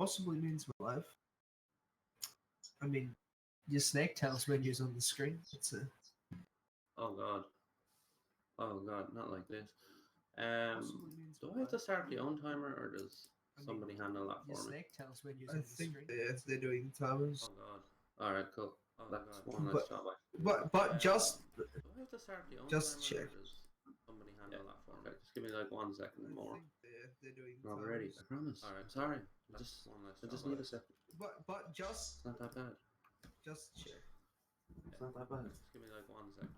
possibly means we're live. I mean, your Snake Tales menu's on the screen. It's a. Oh god. Oh god, not like this. Do I have to start the own timer, or does somebody handle that Your for me? Snake Tales menu's I on the think screen. they're doing timers. Oh god. Alright, cool. That's one less But- job I should do. But just Do I have to start the own just timer, check. or does somebody handle that for me? Okay, just give me like 1 second I more. think they're doing No, we're ready. timers. I promise. Alright, sorry. I just need a second. but just It's not that bad. check. It's not that bad. Just give me like 1 second.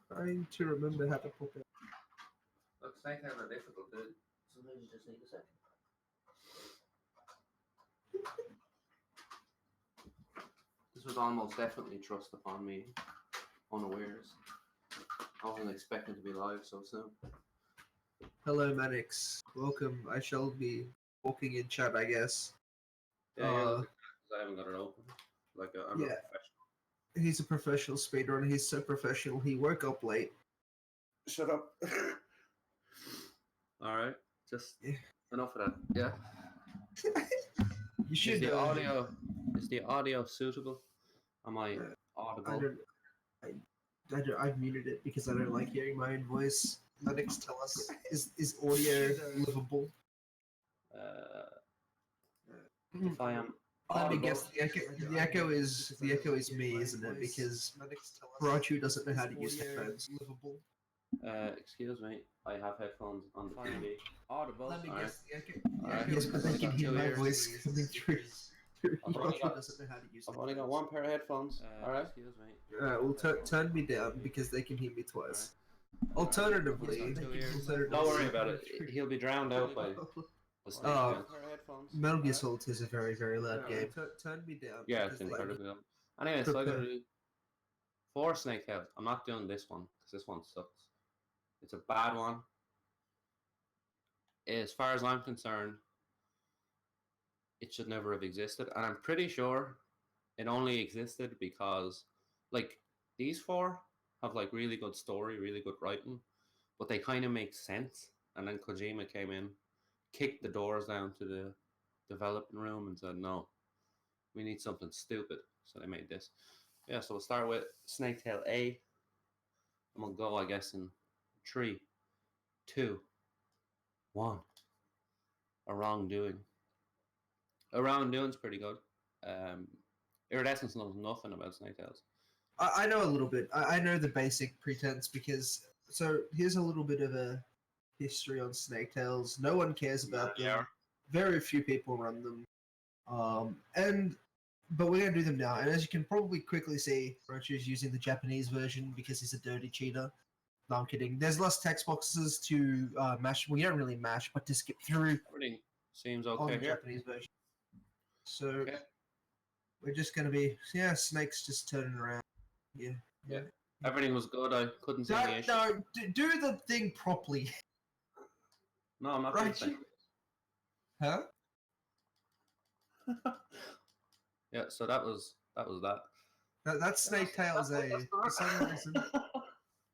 Trying to remember how to put that. Look, snake hands are difficult, dude. Sometimes you just need a second. This was almost definitely thrust upon me unawares. I wasn't expecting to be live so soon. Hello, Manix. Welcome. I shall be walking in chat, I guess. Yeah, I haven't got it open. Like, I'm not Yeah. professional. He's a professional speedrunner. He's so professional. He woke up late. Shut up. Alright, just enough of that. Yeah. You should. Is the audio suitable? Am I audible? I've muted it because I don't like hearing my own voice. Manix, tell us, is audio livable? If I am Let me audible, guess. The echo is me, isn't it? Because Raichu doesn't know how to use headphones. Livable. excuse me, I have headphones on the TV. Audible. Let me Alright. guess. The echo. Alright. Yes, but they can hear my voice coming through. I've only Raichu got- doesn't know how to use. I've only got one pair of headphones. Alright. Excuse me. Alright, well, turn me down because they can hear me twice. Alternatively, Don't worry about it. He'll be drowned out by the snake Oh. hands. Metal Gear Solid is a very, very loud game. Turn me down. Yeah, because it's they- incredibly loud. Anyway, so I gotta Prepare. do 4 snake tails. I'm not doing this one because this one sucks. It's a bad one. As far as I'm concerned, it should never have existed, and I'm pretty sure it only existed because, like, these 4 have like really good story, really good writing, but they kind of make sense. And then Kojima came in, kicked the doors down to the developing room, and said, "No, we need something stupid." So they made this. Yeah, so we'll start with Snake Tail A. And we'll go, I guess, in 3, 2, 1. A Wrongdoing. A Wrongdoing's pretty good. Iridescence knows nothing about Snake Tails. I know a little bit. I know the basic pretense because. So here's a little bit of a history on Snake Tales. No one cares about them. Yeah. Very few people run them. But we're gonna do them now. And as you can probably quickly see, Roach is using the Japanese version because he's a dirty cheater. No, I'm kidding. There's less text boxes to mash. Well, you don't really mash, but to skip through Everything seems on okay the here. Japanese version. So Okay. we're just gonna be snakes just turning around. Yeah. Everything was good. I couldn't see any issues. No, do the thing properly. No, I'm not Right, doing Huh? Yeah, so that was that. That's Snake Tales A. For some reason.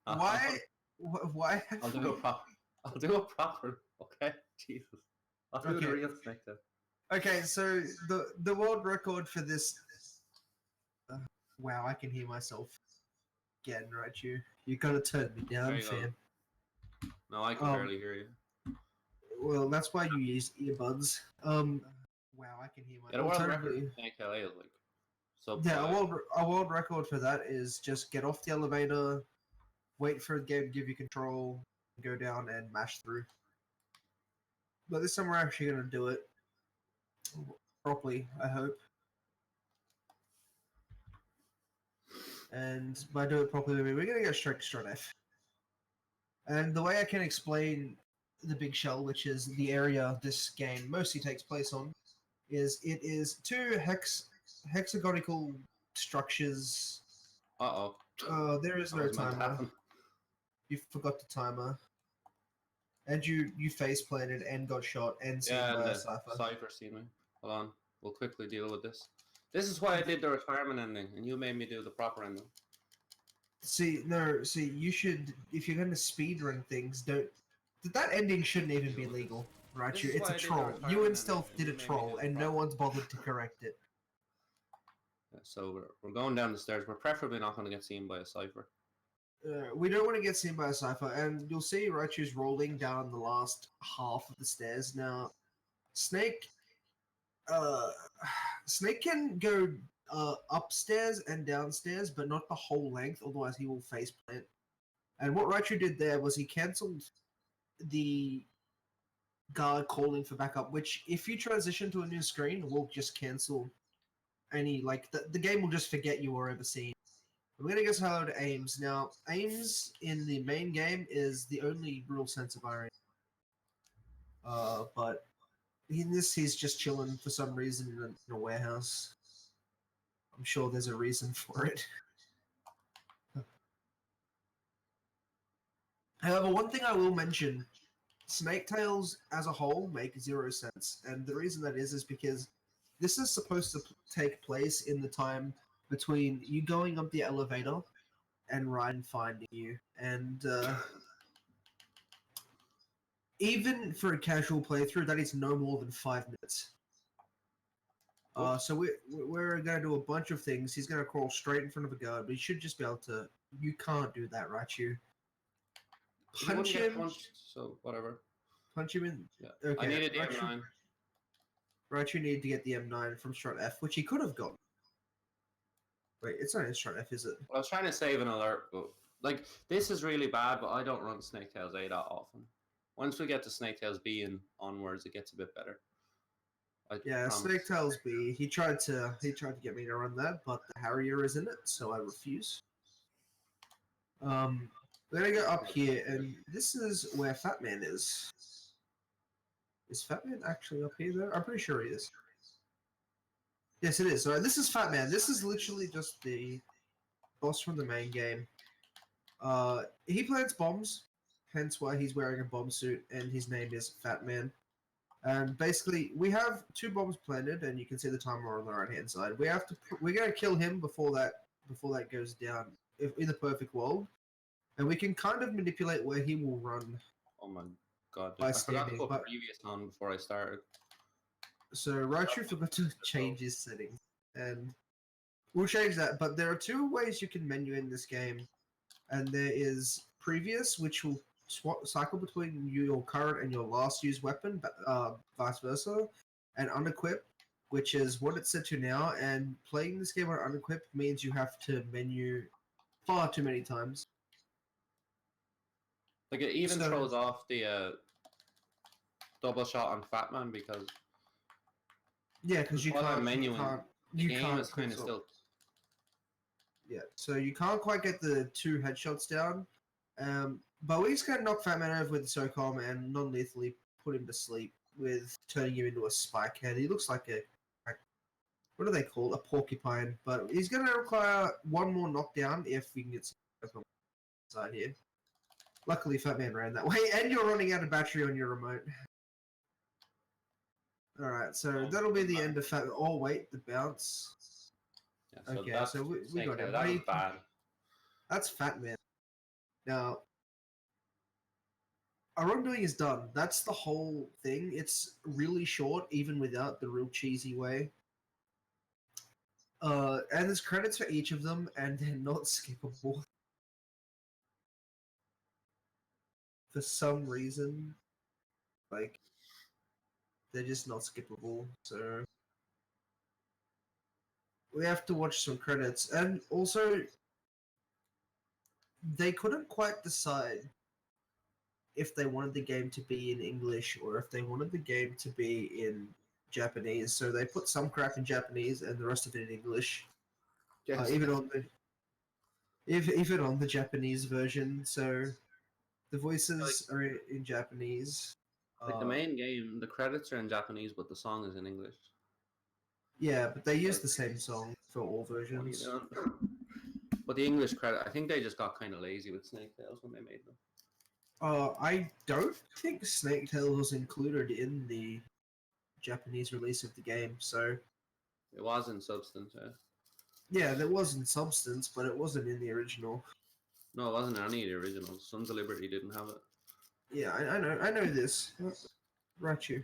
Why? Why? I'll do it proper. I'll do it proper. Okay, Jesus. I'll do Okay. the real Snake Tail. Okay, so the world record for this. Wow, I can hear myself again, right? You gotta turn me There down, you go. fam. No, I can barely hear you. Well, that's why you use earbuds. Wow, I can hear Yeah, the world Alternatively- record Snake Tail A is like sub Yeah, five. a world record for that is just get off the elevator, wait for the game to give you control, go down and mash through. But this time we're actually going to do it properly, I hope. And by do it properly, I mean we're going to go straight to F. And the way I can explain the Big Shell, which is the area this game mostly takes place on, is it is 2 hexagonal structures. Uh-oh. There is That no was meant to timer. happen. You forgot the timer. And you face planted and got shot and seen Yeah, by and a the cipher. Cypher seen me. Hold on. We'll quickly deal with this. This is why I did the retirement ending, and you made me do the proper ending. See, you should, if you're going to speedrun things, That ending shouldn't even be legal, right? This is It's why a I did the troll. You retirement and Stealth ending. did a You made me troll, do it and no properly. one's bothered to correct it. Yeah, so we're going down the stairs. We're preferably not going to get seen by a cipher. We don't want to get seen by a cipher, and you'll see Raichu's rolling down the last half of the stairs. Now, Snake, uh, Snake can go upstairs and downstairs, but not the whole length, otherwise he will face plant. And what Raichu did there was he cancelled the guard calling for backup, which if you transition to a new screen, will just cancel any, like, the game will just forget you were ever seen. We're gonna get hello to Ames. Now, Ames in the main game is the only real sense of irony. But in this, he's just chilling for some reason in a warehouse. I'm sure there's a reason for it. However, one thing I will mention, Snake Tales as a whole make 0 sense. And the reason that is because this is supposed to take place in the time between you going up the elevator and Ryan finding you. And even for a casual playthrough, that is no more than 5 minutes. So we're going to do a bunch of things. He's going to crawl straight in front of a guard, but he should just be able to... You can't do that, right? You punch him. Punched, so whatever. Punch him in. Yeah. Okay. I needed the M9. Raichu needed to get the M9 from Strut F, which he could have gotten. Wait, it's not in Strut F, is it? Well, I was trying to save an alert, but like this is really bad. But I don't run Snake Tales A that often. Once we get to Snake Tales B and onwards, it gets a bit better. Yeah, Snake Tales B. He tried to get me to run that, but the Harrier is in it, so I refuse. We're gonna go up here, and this is where Fat Man is. Is Fat Man actually up here though? I'm pretty sure he is. Yes, it is. Alright, this is Fat Man. This is literally just the boss from the main game. He plants bombs, hence why he's wearing a bomb suit, and his name is Fat Man. And basically, we have 2 bombs planted, and you can see the timer on the right-hand side. We're gonna kill him before that goes down, in the perfect world, and we can kind of manipulate where he will run. Oh my god! By I forgot to standing, put previous on before I started. So Raichu forgot to change his settings, and we'll change that. But there are 2 ways you can menu in this game, and there is previous, which will cycle between your current and your last used weapon, vice versa, and unequip, which is what it's set to now. And playing this game on unequip means you have to menu far too many times. Like it even throws off the double shot on Fat Man because because you can't. The game is kind of still. Yeah, so you can't quite get the 2 headshots down. But we just gonna knock Fat Man over with the SOCOM and non-lethally put him to sleep with turning him into a spike head. He looks like what do they call a porcupine? But he's gonna require 1 more knockdown if we can get some side here. Luckily, Fat Man ran that way, and you're running out of battery on your remote. All right, so that'll be the end of Fat. Oh wait, the bounce. Yeah, so Okay, so we got him. That was bad. That's Fat Man. Now, our wrongdoing is done. That's the whole thing. It's really short, even without the real cheesy way. And there's credits for each of them, and they're not skippable. For some reason, like, they're just not skippable, so we have to watch some credits. And also, they couldn't quite decide if they wanted the game to be in English or if they wanted the game to be in Japanese. So they put some crap in Japanese and the rest of it in English. Yes. Even on the Japanese version. So the voices are in Japanese. Like the main game, the credits are in Japanese, but the song is in English. Yeah, but they use the same song for all versions. But the English credit, I think they just got kind of lazy with Snake Tales when they made them. I don't think Snake Tales was included in the Japanese release of the game, so... It was in substance, yeah. Yeah, there was in substance, but it wasn't in the original. No, it wasn't in any of the originals. Sons of Liberty didn't have it. Yeah, I know this. Raichu,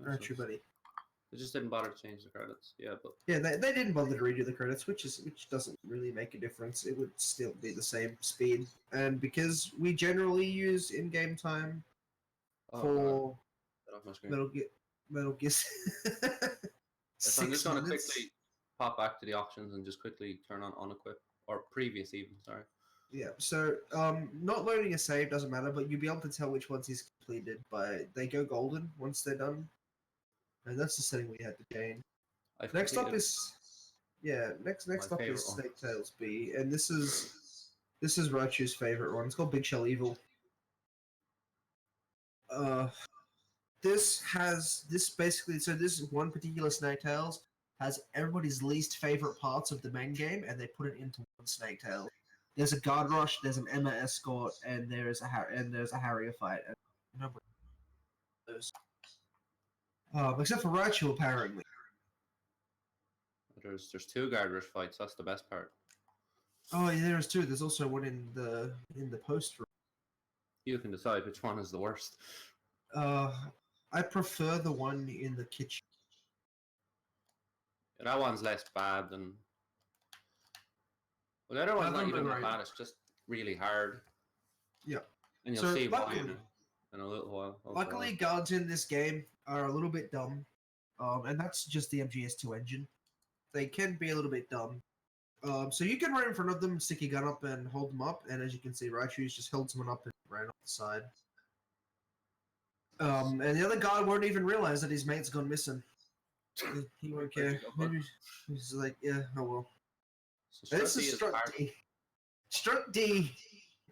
That's Raichu, just- buddy. They just didn't bother to change the credits. Yeah, but Yeah, they didn't bother to redo the credits, which doesn't really make a difference. It would still be the same speed, and because we generally use in-game time oh god, for get off my screen. Metal Gear. So I'm just 6 going to minutes. quickly pop back to the options and just quickly turn on unequip or previous even. Sorry. Yeah, so not loading a save doesn't matter, but you'll be able to tell which ones he's completed by they go golden once they're done, and that's the setting we had to change. I've Next up completed is next my up favorite is one. Snake Tails B, and this is Raichu's favorite one. It's called Big Shell Evil. This basically, so this one particular Snake Tails has everybody's least favorite parts of the main game, and they put it into one Snake Tails. There's a guard rush, there's an Emma escort, and there's a Harrier fight. And nobody knows. Except for Raichu, apparently. There's two guard rush fights. That's the best part. Oh, yeah, there's two. There's also one in the post room. You can decide which one is the worst. I prefer the one in the kitchen. Yeah, that one's less bad than. Well, the other one's That not one even that right. bad. It's just really hard. Yeah. And you'll So, see why luckily- in a little while. Oh, Luckily, God. guards in this game are a little bit dumb, and that's just the MGS2 engine. They can be a little bit dumb. So you can run in front of them, stick your gun up, and hold them up. And as you can see, Raichu's just held someone up and ran off the side. And the other guy won't even realize that his mate's gone missing. He won't Where'd you care. go, bud? He's like, yeah, oh well. So And this Strut D is is Strut hard. D. Strut D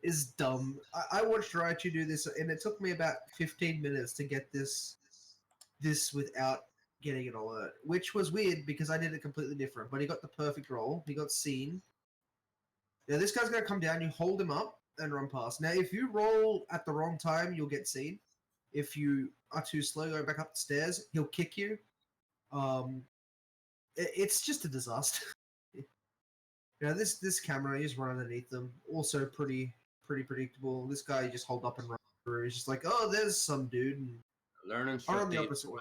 is dumb. I watched Raichu do this, and it took me about 15 minutes to get this without getting an alert, which was weird because I did it completely different. But he got the perfect roll. He got seen. Now this guy's gonna come down. You hold him up and run past. Now if you roll at the wrong time, you'll get seen. If you are too slow going back up the stairs, he'll kick you. It's just a disaster. This camera, you just run underneath them. Also pretty predictable. This guy you just hold up and run through. He's just like, oh, there's some dude. And Learning Or Strut on the D opposite way.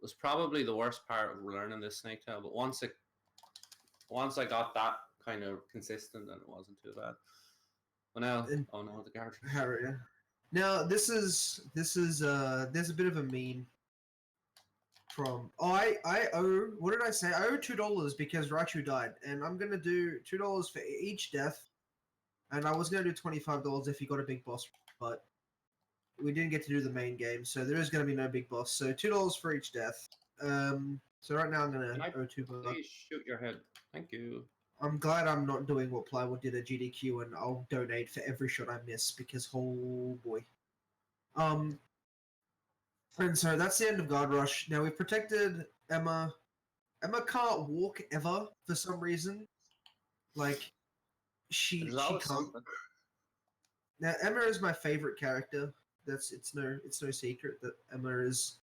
was probably the worst part of learning this snake tail. But once I got that kind of consistent, then it wasn't too bad. But now, And- oh no, the guard. Harrier. Now there's a bit of a meme from I owe, what did I say? I owe $2 because Raichu died, and I'm gonna do $2 for each death, and I was gonna do $25 if you got a big boss, but we didn't get to do the main game, so there is gonna be no big boss. So $2 for each death. So right now I'm gonna Can I owe $2. Please shoot your head. Thank you. I'm glad I'm not doing what Plywood did at GDQ, and I'll donate for every shot I miss because oh boy. And so that's the end of Guard Rush. Now we've protected Emma. Emma can't walk ever for some reason. Like she There's can't. always something. Now Emma is my favorite character. It's no secret that Emma is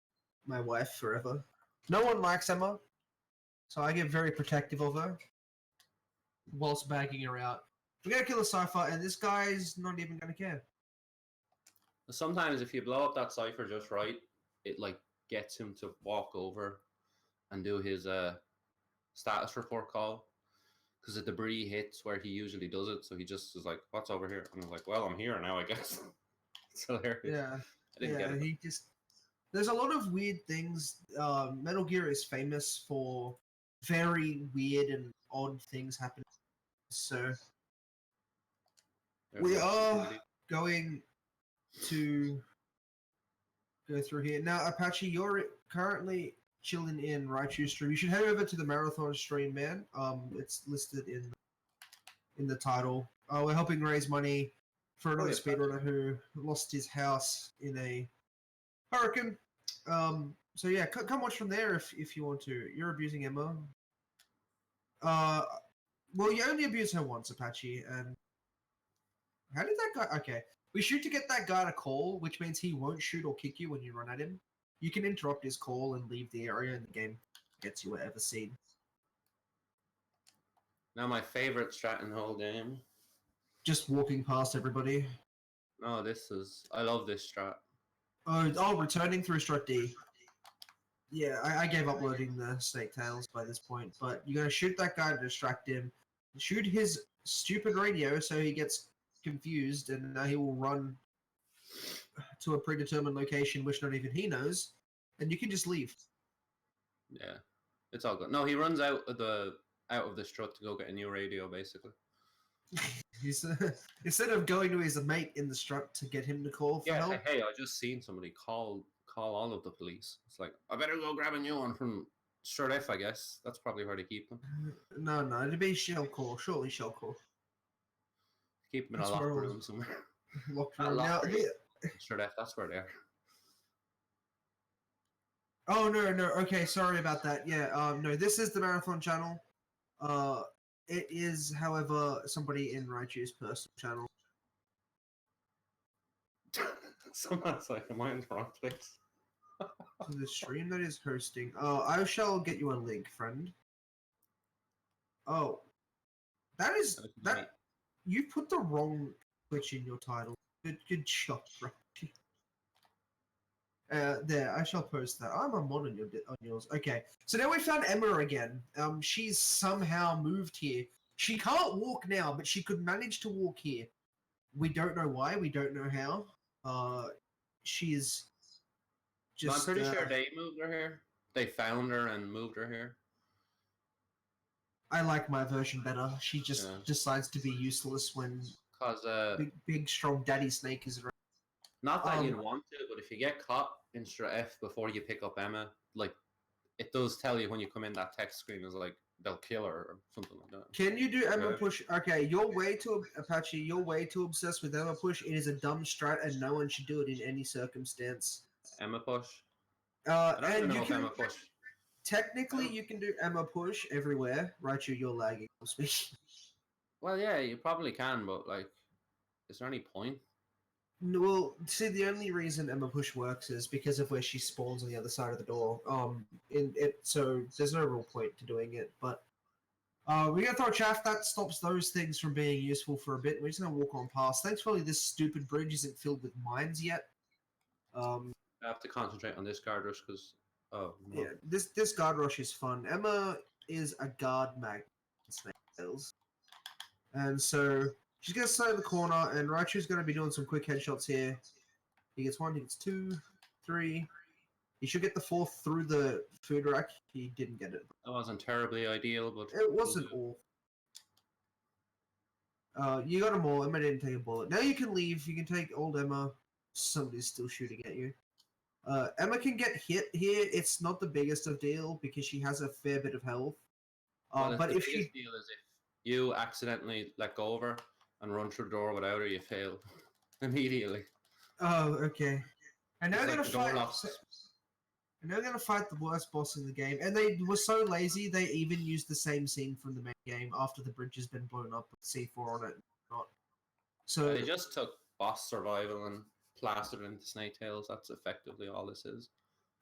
my wife forever. No one likes Emma, so I get very protective of her whilst bagging her out. We're gonna kill a Cypher, and this guy's not even gonna care. Sometimes if you blow up that cipher just right, it like gets him to walk over and do his status report call because the debris hits where he usually does it. So he just is like, "What's over here?" And I'm like, "Well, I'm here now, I guess." It's hilarious. Yeah, I didn't get it. he just. There's a lot of weird things. Metal Gear is famous for very weird and odd things happening. So There's we the are opportunity. going to go through here now. Apache, you're currently chilling in Raichu's stream. You should head over to the marathon stream, man. It's listed in the title. We're helping raise money for another yeah, speedrunner who lost his house in a hurricane. So yeah, come watch from there if you want to. You're abusing Emma. Well, you only abuse her once, Apache. And how did that guy? Okay, we shoot to get that guy to call, which means he won't shoot or kick you when you run at him. You can interrupt his call and leave the area, and the game gets you whatever scene. Now my favorite strat in the whole game. Just walking past everybody. No, this is. I love this strat. Oh, returning through strut D. Yeah, I gave up loading the snake tails by this point, but you gotta shoot that guy to distract him. Shoot his stupid radio so he gets confused, and he will run to a predetermined location which not even he knows, and you can just leave. Yeah, it's all good. No, he runs out of the strut to go get a new radio, basically. He's instead of going to his mate in the strut to get him to call for Yeah, help. hey, I just seen somebody call all of the police. It's like, I better go grab a new one from strut F, I guess. That's probably where they keep them. No, it'd be shell core. Surely shell core. Keep them in That's a locker where room somewhere. locked Not room. Now, locker room. Strut F, that's where they are. oh no. Okay, sorry about that. Yeah. No, this is the marathon channel. It is, however, somebody in Raichu's personal channel. Someone's like, am I in the wrong place? So the stream that is hosting. I shall get you a link, friend. Oh, that is that. You put the wrong Twitch in your title. Good job, Raichu. There, I shall post that. I'm a mod on yours. Okay, so now we found Emma again. She's somehow moved here. She can't walk now, but she could manage to walk here. We don't know why. We don't know how. She's No, I'm just. pretty sure they moved her here. They found her and moved her here. I like my version better. She just decides to be useless when Cause big strong daddy snake is around. not that you'd want to, but if you get caught in strut F before you pick up Emma, like it does tell you when you come in that text screen is like they'll kill her or something like that. Can you do Emma push? Okay, you're way too Apache. You're way too obsessed with Emma push. It is a dumb strat, and no one should do it in any circumstance. Emma push. I don't even know if Emma push. Technically, you can do Emma push everywhere. Raichu, you're lagging. I'm speaking. Well, yeah, you probably can, but like, is there any point? Well, see, the only reason Emma push works is because of where she spawns on the other side of the door. So there's no real point to doing it. But we're gonna throw chaff. That stops those things from being useful for a bit. We're just gonna walk on past. Thankfully, this stupid bridge isn't filled with mines yet. I have to concentrate on this guard rush because no. Yeah, this guard rush is fun. Emma is a guard mag in Snake Tales, and so she's gonna stay in the corner, and Raichu's gonna be doing some quick headshots here. He gets 1, he gets 2, 3. He should get the 4th through the food rack. He didn't get it. That wasn't terribly ideal, but It wasn't all. You got them all. Emma didn't take a bullet. Now you can leave. You can take old Emma. Somebody's still shooting at you. Emma can get hit here. It's not the biggest of deal because she has a fair bit of health. But if she deal is if you accidentally let go of her and run through the door without her, you fail immediately. Oh, okay. And now It's they're like gonna the door fight. locks. And they're gonna fight the worst boss in the game. And they were so lazy they even used the same scene from the main game after the bridge has been blown up with C4 on it. Not. So They just took boss survival and plastered it into Snake Tails. That's effectively all this is.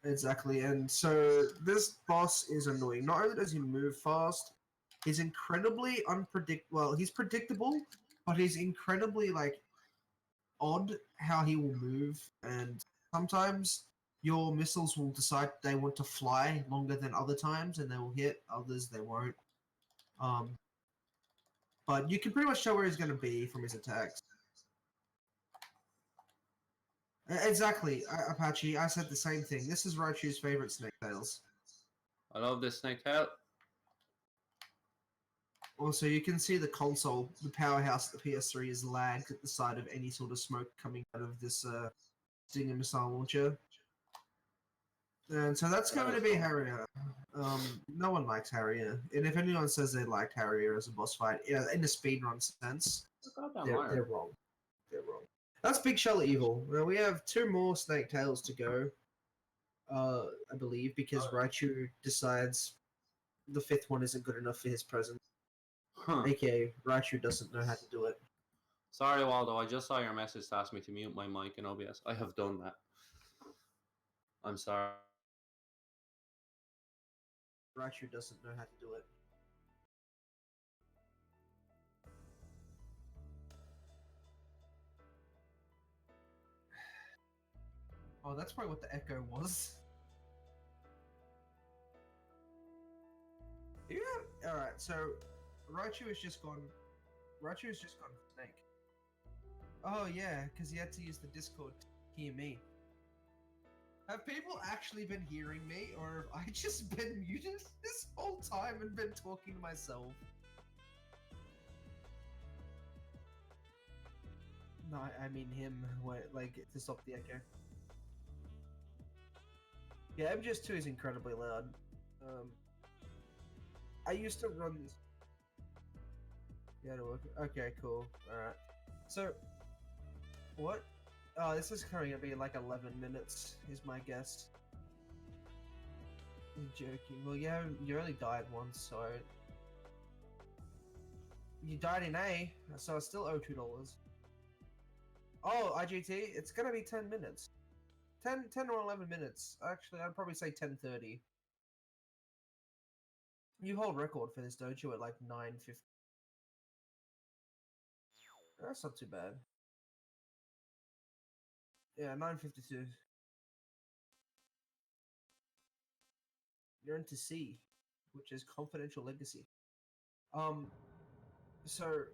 exactly. And so this boss is annoying. Not only does he move fast, he's incredibly unpredictable. Well, he's predictable, but he's incredibly odd how he will move, and sometimes your missiles will decide they want to fly longer than other times, and they will hit. Others they won't. But you can pretty much tell where he's going to be from his attacks. Exactly, Apache. I said the same thing. This is Raichu's favorite Snake Tails. I love this Snake Tail. Also, you can see the console, the powerhouse of the PS3 is lagged at the side of any sort of smoke coming out of this Stinger missile launcher. And so that's going to be Harrier. No one likes Harrier. And if anyone says they liked Harrier as a boss fight, in a speedrun sense, they're wrong. They're wrong. That's Big Shell Evil. Now we have 2 more Snake Tails to go, I believe, because Raichu decides the 5th one isn't good enough for his presence. AKA, Raichu doesn't know how to do it. Sorry, Waldo. I just saw your message to ask me to mute my mic in OBS. I have done that. I'm sorry. Raichu doesn't know how to do it. Oh, that's probably what the echo was. Yeah. All right. So, Raichu has just gone. Raichu has just gone snake. Oh yeah, because he had to use the Discord to hear me. Have people actually been hearing me, or have I just been muted this whole time and been talking to myself? No, I mean him. What, like to stop the echo? Yeah, MGS2 is incredibly loud. I used to run this. Yeah, it'll work. Okay, cool. Alright. So, what? Oh, this is going to be like 11 minutes, is my guess. You're joking. Well, you only died once, so... You died in A, so I still owe $2. Oh, IGT, it's going to be 10 minutes. 10 or 11 minutes. Actually, I'd probably say 10:30. You hold record for this, don't you, at like 9:50? That's not too bad. Yeah, 9:52. You're into C, which is Confidential Legacy. So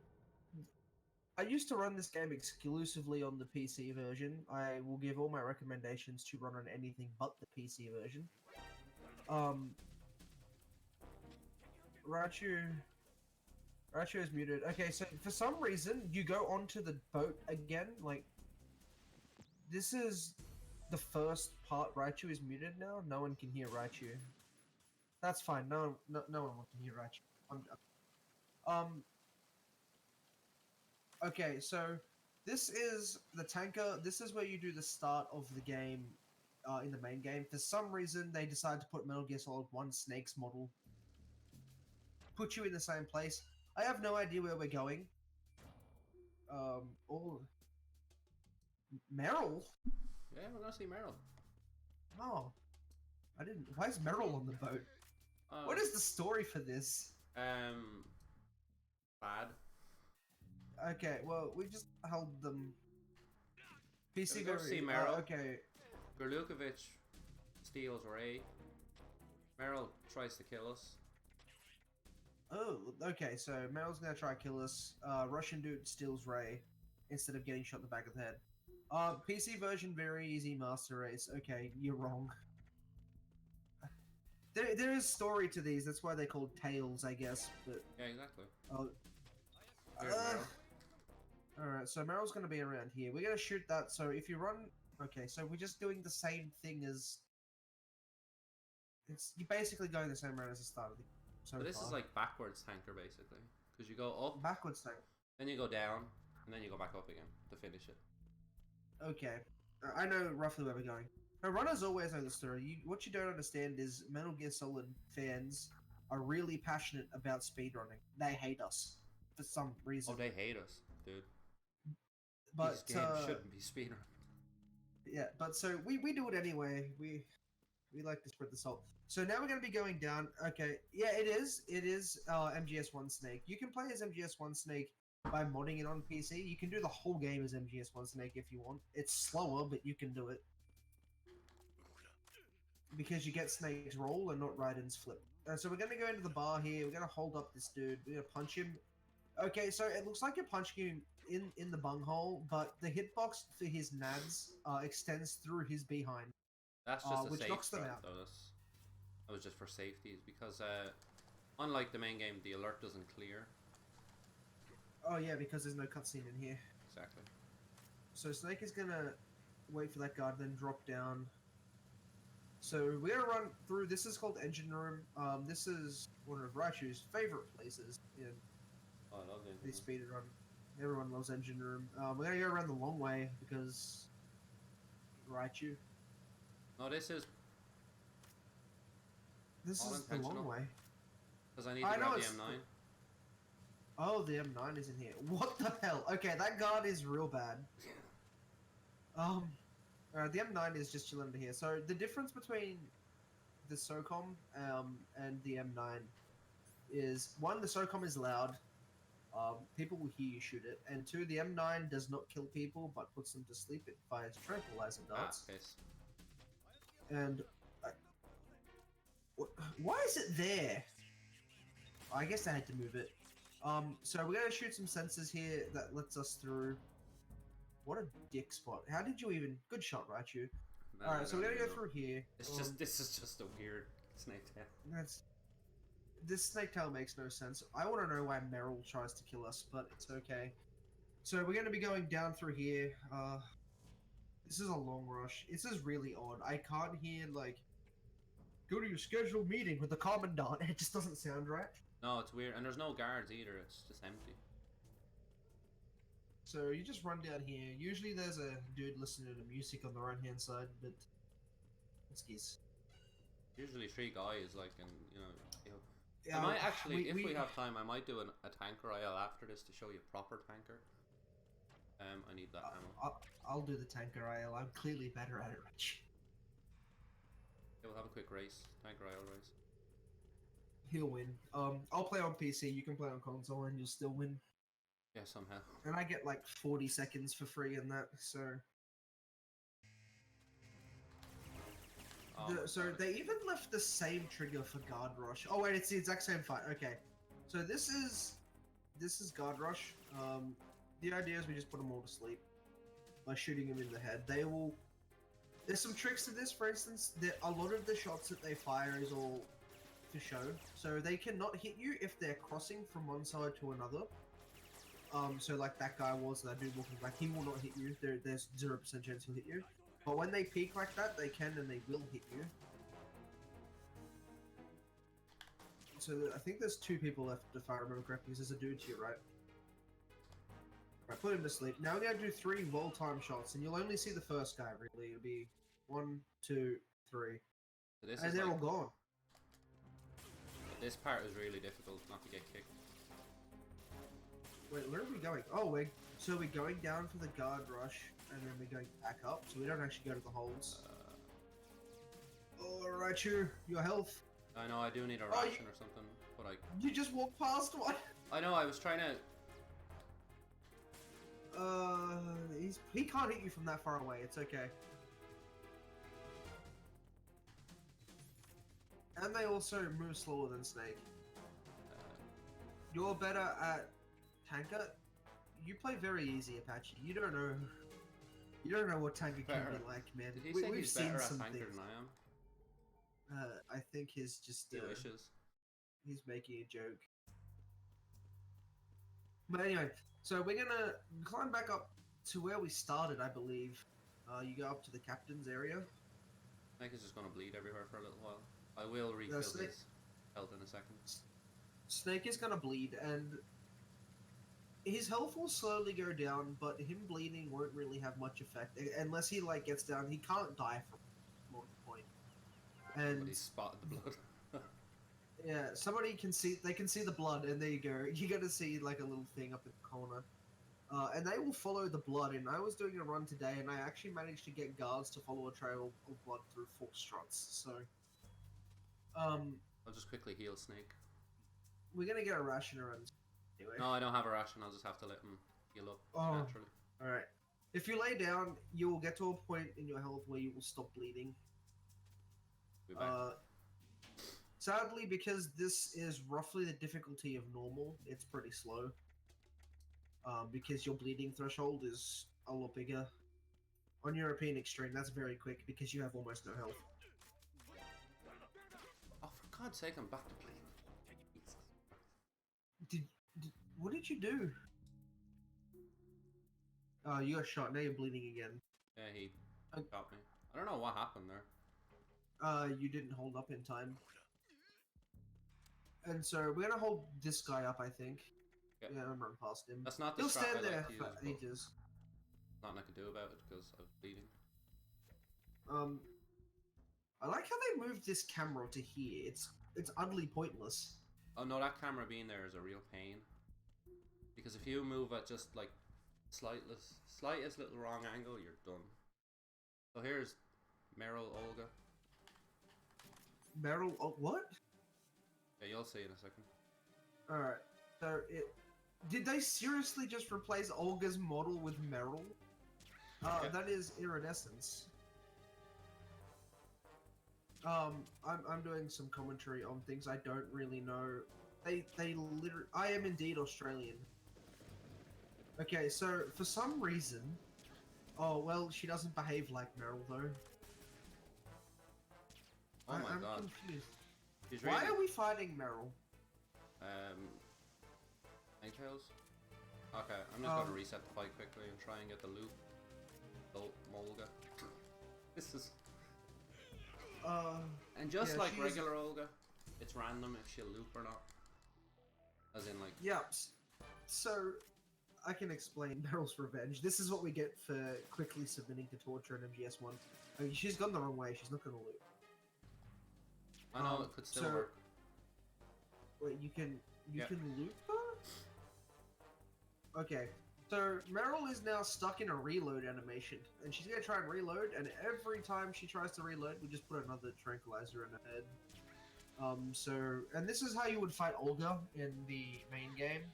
I used to run this game exclusively on the PC version. I will give all my recommendations to run on anything but the PC version. Raichu is muted. Okay, so for some reason you go onto the boat again. Like this is the first part. Raichu is muted now. No one can hear Raichu. That's fine. No one can hear Raichu. Okay, so this is the tanker. This is where you do the start of the game in the main game. For some reason, they decided to put Metal Gear Solid 1 Snake's model. Put you in the same place. I have no idea where we're going. Oh. Meryl? Yeah, we're gonna see Meryl. Oh. I didn't... Why is Meryl on the boat? What is the story for this? Bad. Okay, well, we just held them. PC Go see Meryl. Okay. Berlukovic steals Ray. Meryl tries to kill us. Oh, okay, so Meryl's gonna try to kill us. Russian dude steals Ray instead of getting shot in the back of the head. PC version, very easy master race. Okay, you're wrong. There is story to these, that's why they're called tales, I guess, but... Yeah, exactly. Alright, so Meryl's gonna be around here. We're gonna shoot that, so if you run... Okay, so we're just doing the same thing as... You're basically going the same route as the start of the... So this is like backwards tanker, basically. Because you go up... Backwards tanker. Then you go down, and then you go back up again to finish it. Okay. I know roughly where we're going. Now, runners always know the story. What you don't understand is Metal Gear Solid fans are really passionate about speedrunning. They hate us for some reason. Oh, they hate us, dude. But these games shouldn't be speedrun. Yeah, but so we do it anyway. We like to spread the salt. So now we're going to be going down. Okay, yeah, it is MGS1 Snake. You can play as MGS1 Snake by modding it on PC. You can do the whole game as MGS1 Snake if you want. It's slower, but you can do it. Because you get Snake's roll and not Raiden's flip. So we're going to go into the bar here. We're going to hold up this dude. We're going to punch him. Okay, so it looks like you're punching him in the bunghole, but the hitbox for his nads extends through his behind. That's just a which safe knocks them strat, out. though. That was just for safety, because unlike the main game, the alert doesn't clear. Oh yeah, because there's no cutscene in here. Exactly. So Snake is gonna wait for that guard, then drop down. So we're gonna run through. This is called Engine Room. This is one of Raichu's favorite places in Oh, I love the it. speed run. Everyone loves Engine Room. We're gonna go around the long way because Raichu. No, this is all the intentional. long way. Because I need to grab the M9. Oh, the M9 is in here. What the hell? Okay, that guard is real bad. The M9 is just chilling under here. So the difference between the SOCOM and the M9 is, one, the SOCOM is loud. People will hear you shoot it. And two, the M9 does not kill people, but puts them to sleep. It fires tranquilizer darts. Piss. And why is it there? I guess I had to move it. So we're gonna shoot some sensors here that lets us through. What a dick spot. How did you even... Good shot, Raichu. Man, Alright, I so we're don't gonna go even know. through here. It's just this is just a weird snake tail. This snake tail makes no sense. I want to know why Meryl tries to kill us, but it's okay. So we're going to be going down through here. This is a long rush. This is really odd. I can't hear, like, go to your scheduled meeting with the commandant. It just doesn't sound right. No, it's weird, and there's no guards either. It's just empty. So you just run down here. Usually there's a dude listening to music on the right-hand side, but it's geese. Usually 3 guys, like, and you know. Yeah, I might actually, if we have time, I might do a tanker IL after this to show you proper tanker. I need that ammo. I'll do the tanker IL. I'm clearly better at it, Rich. Yeah, we'll have a quick race, tanker IL race. He'll win. I'll play on PC. You can play on console, and you'll still win. Yeah, somehow. And I get like 40 seconds for free in that, so... Oh, So sorry. they even left the same trigger for Guard Rush. Oh wait, it's the exact same fight. Okay. So this is Guard Rush. The idea is we just put them all to sleep by shooting them in the head. They will... There's some tricks to this, for instance. A lot of the shots that they fire is all for show. So they cannot hit you if they're crossing from one side to another. So like that guy was, that dude walking back, he will not hit you. There's 0% chance he'll hit you. But when they peek like that, they can and they will hit you. So I think there's 2 people left, if I remember correctly, because there's a dude to your right. Right, put him to sleep. Now we're going to do 3 roll time shots, and you'll only see the first guy, really. It'll be 1, 2, 3. So this And is they're like, all gone. this part is really difficult not to get kicked. Wait, where are we going? Oh, so we're going down for the Guard Rush, and then we're going back up, so we don't actually go to the holes. Alright, your health. I know I do need a ration or something, but You just walked past one. I know I was trying to. He can't hit you from that far away. It's okay. And they also move slower than Snake. You're better at tanker. You play very easy, Apache. You don't know. You don't know what tanker can be like, man. Did he say We've he's seen better at some tanker things. than I am? I think he's just He wishes. he's making a joke. But anyway, so we're gonna climb back up to where we started, I believe. You go up to the captain's area. Snake is just gonna bleed everywhere for a little while. I will refill his health in a second. Snake is gonna bleed, and his health will slowly go down, but him bleeding won't really have much effect unless he like gets down. He can't die from more point. And But he spotted the blood. yeah, somebody can see. They can see the blood, and there you go. You got to see like a little thing up in the corner. And they will follow the blood. And I was doing a run today, and I actually managed to get guards to follow a trail of blood through 4 struts. So, I'll just quickly heal Snake. we're gonna get a ration around anyway. No, I don't have a ration. I'll just have to let him heal up naturally. All right. If you lay down, you will get to a point in your health where you will stop bleeding. Be back. Sadly, because this is roughly the difficulty of normal, it's pretty slow. Because your bleeding threshold is a lot bigger. On European Extreme, that's very quick because you have almost no health. Oh, for God's sake, I'm back to bleeding. What did you do? You got shot. Now you're bleeding again. Yeah, he got me. I don't know what happened there. You didn't hold up in time. And so we're gonna hold this guy up, I think. Okay. Yeah, I'm running past him. That's not the He'll strat stand I there like to use, for but ages. nothing I can do about it because I'm bleeding. I like how they moved this camera to here. It's utterly pointless. Oh no, that camera being there is a real pain. Because if you move at just like slightest little wrong angle, you're done. So here's Meryl, Olga. Meryl, oh, what? Yeah, you'll see in a second. Alright, so did they seriously just replace Olga's model with Meryl? Yeah. That is iridescence. I'm doing some commentary on things I don't really know. They literally. I am indeed Australian. Okay, so for some reason, oh well, she doesn't behave like Meryl though. Oh my I'm god. confused. She's Why really, are we fighting Meryl? Eggshells? Okay, I'm just gonna reset the fight quickly and try and get the loot. Oh, Olga. This is... And just yeah, like she's- regular Olga, it's random if she'll loop or not. As in like... Yep. So, I can explain Meryl's revenge. This is what we get for quickly submitting to torture in MGS1. I mean, she's gone the wrong way. She's not gonna loot. I know it could still so- work. Wait, you can Yeah. loot her? Okay. So Meryl is now stuck in a reload animation, and she's gonna try and reload, and every time she tries to reload, we just put another tranquilizer in her head. And this is how you would fight Olga in the main game.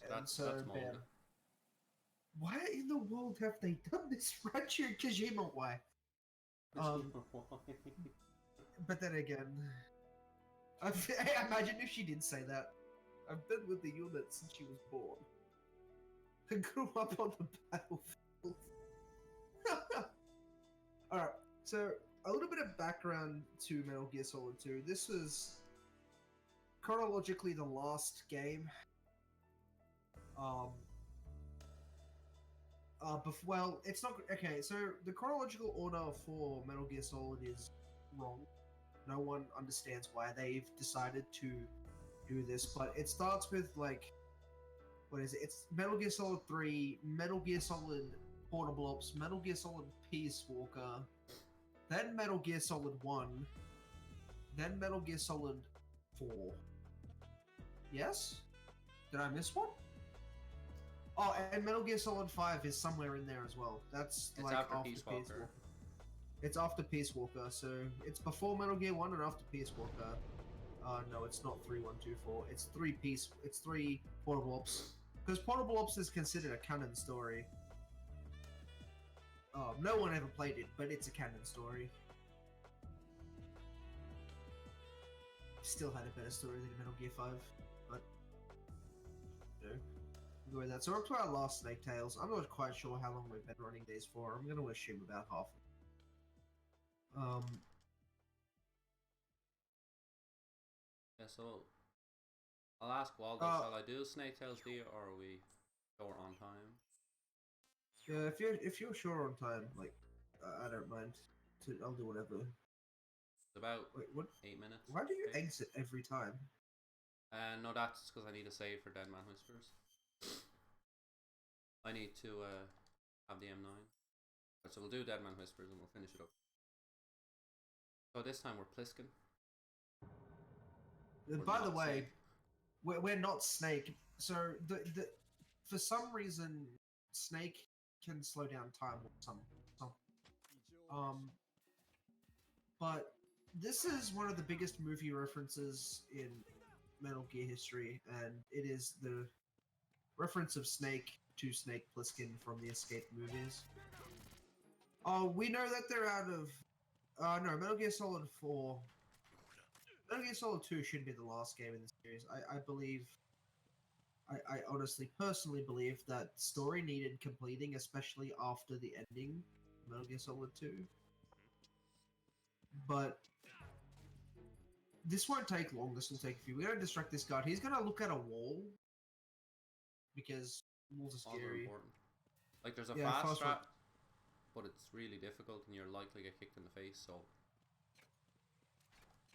That's bam. Olga. Why in the world have they done this? Ratchet Kojima, why? But then again, I imagine if she did say that. I've been with the unit since she was born. I grew up on the battlefield. Alright, so a little bit of background to Metal Gear Solid 2. This was chronologically the last game. Well, it's not okay. So the chronological order for Metal Gear Solid is wrong. No one understands why they've decided to do this, but it starts with like, what is it? It's Metal Gear Solid 3, Metal Gear Solid Portable Ops, Metal Gear Solid Peace Walker, then Metal Gear Solid 1, then Metal Gear Solid 4. Yes? Did I miss one? Oh, and Metal Gear Solid 5 is somewhere in there as well. That's It's like after after Peace Peace Walker. Walker. It's after Peace Walker, so it's before Metal Gear 1 and after Peace Walker. No, it's not 3124. It's 3 Portable Ops. Because Portable Ops is considered a canon story. No one ever played it, but it's a canon story. Still had a better story than Metal Gear 5, but no. Go with that. So we're up to our last Snake Tales. I'm not quite sure how long we've been running these for. I'm going to assume about half. Yeah, so I'll ask Waldo, shall I do Snake Tales D or are we short on time? Yeah, if you're sure on time, like I don't mind. I'll do whatever. It's about Wait, what? 8 minutes. Why do you okay. exit every time? No, that's because I need to save for Dead Man Whispers. I need to have the M9. So we'll do Dead Man Whispers and we'll finish it up. So this time we're Pliskin. By the not way, Snake. we're not Snake. So the for some reason Snake can slow down time with some. But this is one of the biggest movie references in Metal Gear history, and it is the reference of Snake to Snake Plissken from the Escape movies. We know that they're out of... no, Metal Gear Solid 4... Metal Gear Solid 2 should be the last game in the series. I believe... I honestly, personally believe that story needed completing, especially after the ending of Metal Gear Solid 2. But... this won't take long, this will take a few. We're gonna distract this guard. He's gonna look at a wall. Because walls are Walls are scary. important. Like there's a Yeah, fast fast trap, but it's really difficult and you're likely to get kicked in the face, so...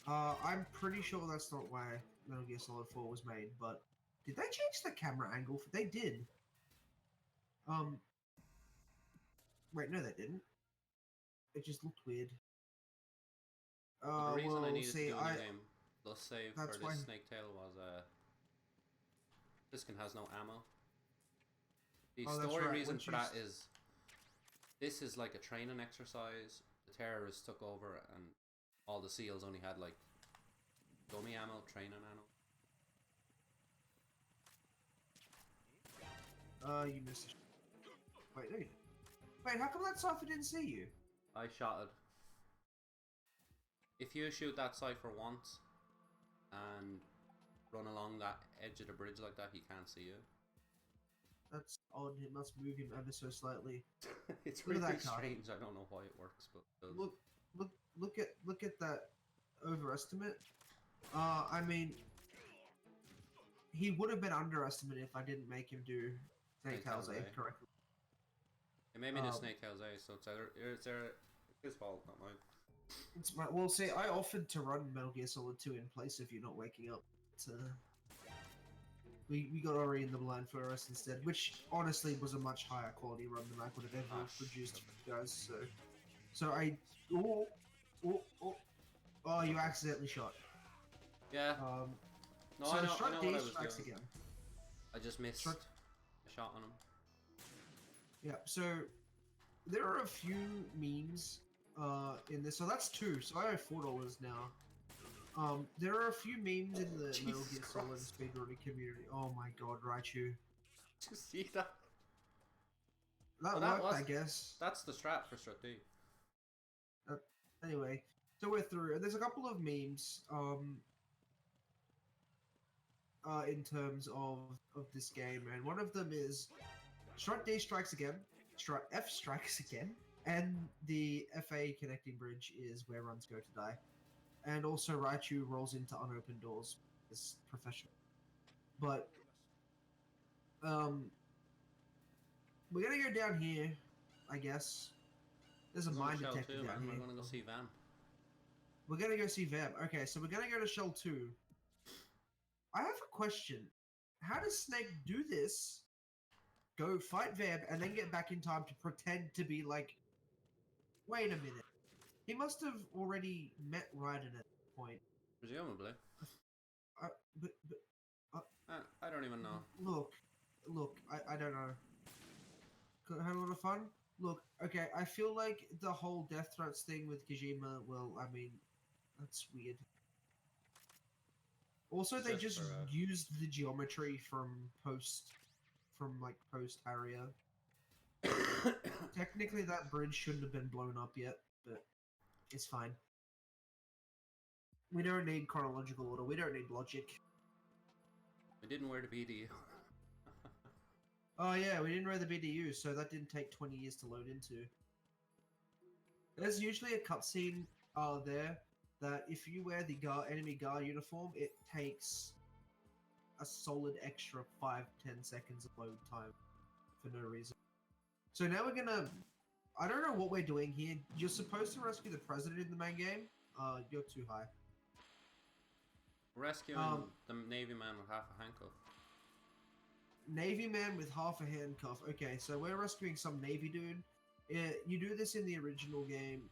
I'm pretty sure that's not why Metal Gear Solid 4 was made, but... did they change the camera angle? They did. Wait, no they didn't. It just looked weird. But the reason I well, needed see, to do a new game, the save for that's this why- Snake Tail was, Pliskin has no ammo. The Oh, that's story right, reason once for you that is, this is like a training exercise. The terrorists took over and all the SEALs only had like dummy ammo, training ammo. You missed it. Wait, no you didn't. Wait, how come that Cypher didn't see you? I shot it. If you shoot that cipher once and run along that edge of the bridge like that, he can't see you. That's odd. It must move him ever so slightly. It's Look at really that card. strange. I don't know why it works, but it does. Look at that overestimate. I mean, he would have been underestimated if I didn't make him do Snake Tails A correctly. It made me do Snake Tails A, so it's his fault, not mine. It's my, well, see, I offered to run Metal Gear Solid 2 in place of you not waking up. So we got Ori in the Blind Forest instead, which honestly was a much higher quality run than I could have ever produced for you guys. So I oh, you accidentally shot. Yeah. No, so I know Strike what D I was strikes doing. again. I just missed a shot on him. Yeah, so there are a few memes in this. So that's 2. So I owe $4 now. There are a few memes in the Metal Gear Solid speedrunning community. Oh my god, Raichu. Did you see that? That worked, I guess. That's the strat for Strat D. Anyway, so we're through. There's a couple of memes in terms of this game, and one of them is Strut D strikes again, Strut F strikes again, and the FA connecting bridge is where runs go to die. And also Raichu rolls into unopened doors. It's professional. But we're gonna go down here, I guess. There's a mine detector down here. We're gonna go see Vam. We're gonna go see Vam. Okay, so we're gonna go to Shell 2. I have a question. How does Snake do this? Go fight Vam and then get back in time to pretend to be like, wait a minute. He must have already met Raiden at that point. Presumably. But I don't even know. Look, I don't know. Had a lot of fun? Look, okay, I feel like the whole Death Threats thing with Kojima, well, I mean, that's weird. Also, they just used the geometry from post-Harrier. Technically, that bridge shouldn't have been blown up yet, but it's fine. We don't need chronological order. We don't need logic. We didn't wear the BDU. Oh yeah, we didn't wear the BDU, so that didn't take 20 years to load into. There's usually a cutscene there that if you wear the enemy guard uniform, it takes a solid extra 5-10 seconds of load time for no reason. So now we're gonna... I don't know what we're doing here. You're supposed to rescue the president in the main game. You're too high. Rescuing the Navy man with half a handcuff. Navy man with half a handcuff. Okay, so we're rescuing some Navy dude. You do this in the original game.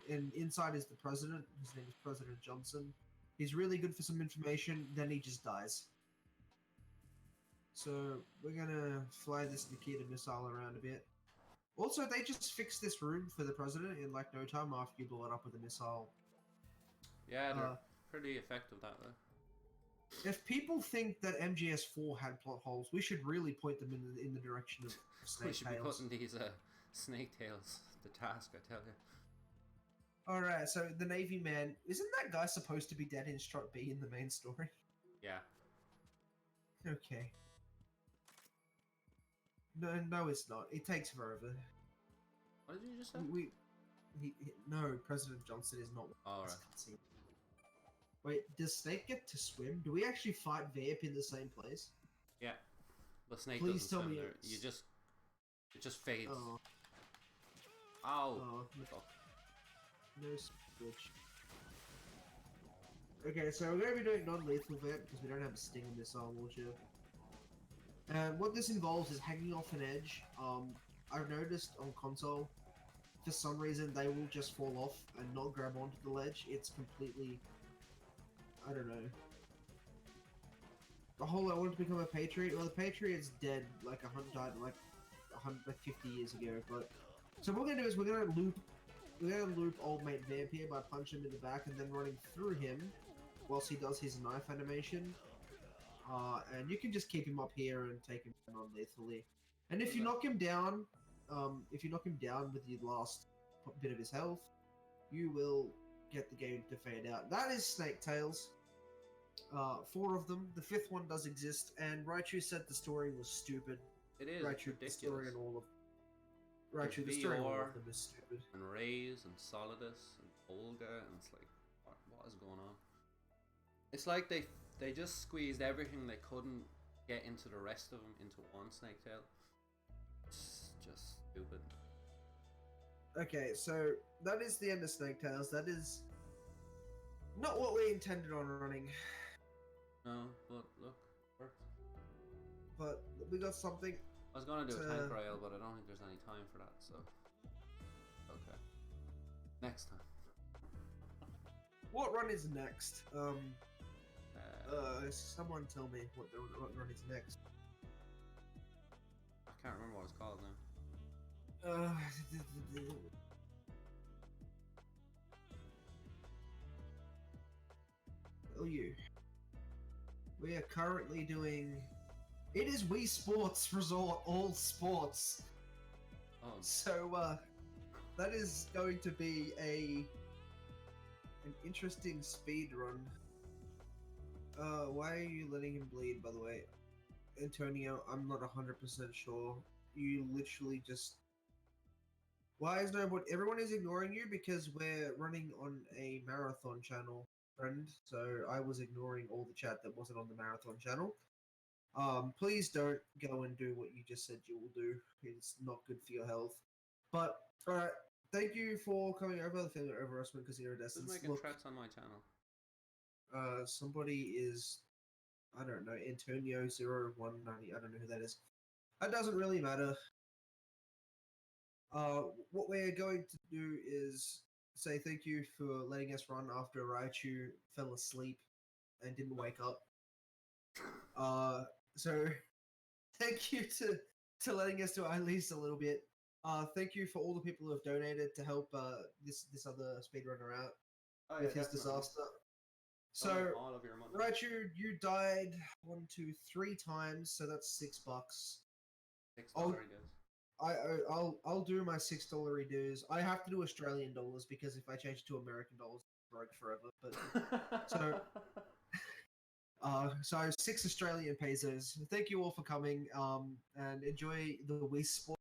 And inside is the president. His name is President Johnson. He's really good for some information, then he just dies. So we're gonna fly this Nikita missile around a bit. Also, they just fixed this room for the president in like no time after you blow it up with a missile. Yeah, they're pretty effective that way. If people think that MGS4 had plot holes, we should really point them in the direction of Snake We should Tails. be putting these Snake Tails to task, I tell you. Alright, so the Navy man... Isn't that guy supposed to be dead in Strut B in the main story? Yeah. Okay. No, it's not. It takes forever. What did you just say? No, President Johnson is not... Alright. Wait, does Snake get to swim? Do we actually fight Vamp in the same place? Yeah. But Snake Please doesn't tell swim me there. It just fades. Oh. Ow. Oh. Fuck. No switch. Okay, so we're going to be doing non-lethal Vamp because we don't have a Sting missile launcher. And what this involves is hanging off an edge. I've noticed on console, for some reason, they will just fall off and not grab onto the ledge. It's completely... I don't know. The whole I want to become a Patriot. Well, the Patriot's dead. Like died like 150 years ago. But so what we're gonna do is we're gonna loop old mate Vamp here by punching him in the back and then running through him whilst he does his knife animation. And you can just keep him up here and take him down non-lethally. And if you knock him down, with your last bit of his health, you will get the game to fade out. That is Snake Tales. 4 of them. The 5th one does exist, and Raichu said the story was stupid. It is Raichu, the story ridiculous. in all of There's Raichu, the story in all VR of them is stupid. and Rays and Solidus and Olga, and it's like, what is going on? It's like they just squeezed everything they couldn't get into the rest of them into one Snake Tail. It's just stupid. Okay, so that is the end of Snake Tales. That is not what we intended on running, No, but look, worked. but we got something. I was gonna do a tank rail, but I don't think there's any time for that, so okay. Next time. What run is next? Someone tell me what run is next. I can't remember what it's called now. We are currently doing. It is Wii Sports Resort All Sports. Oh, So that is going to be an interesting speed run. Why are you letting him bleed, by the way? Antonio, I'm not 100% sure. You literally just... Why is nobody... Everyone is ignoring you because we're running on a marathon channel, friend. So I was ignoring all the chat that wasn't on the marathon channel. Please don't go and do what you just said you will do. It's not good for your health. But, alright, thank you for coming over the Family Overrustment because you're a who's distance. making Look, threats on my channel? somebody is, I don't know, Antonio0190, I don't know who that is. That doesn't really matter. What we're going to do is say thank you for letting us run after Raichu fell asleep and didn't wake up. So thank you to letting us do at least a little bit. Thank you for all the people who have donated to help this other speedrunner out with his disaster. So all of your money. Raichu, you died 1, 2, 3 times, so that's $6. $6 goes. I'll do my $6 dues. I have to do Australian dollars because if I change it to American dollars, it's broke forever. But so 6 Australian pesos. Thank you all for coming. And enjoy the Wii Sports.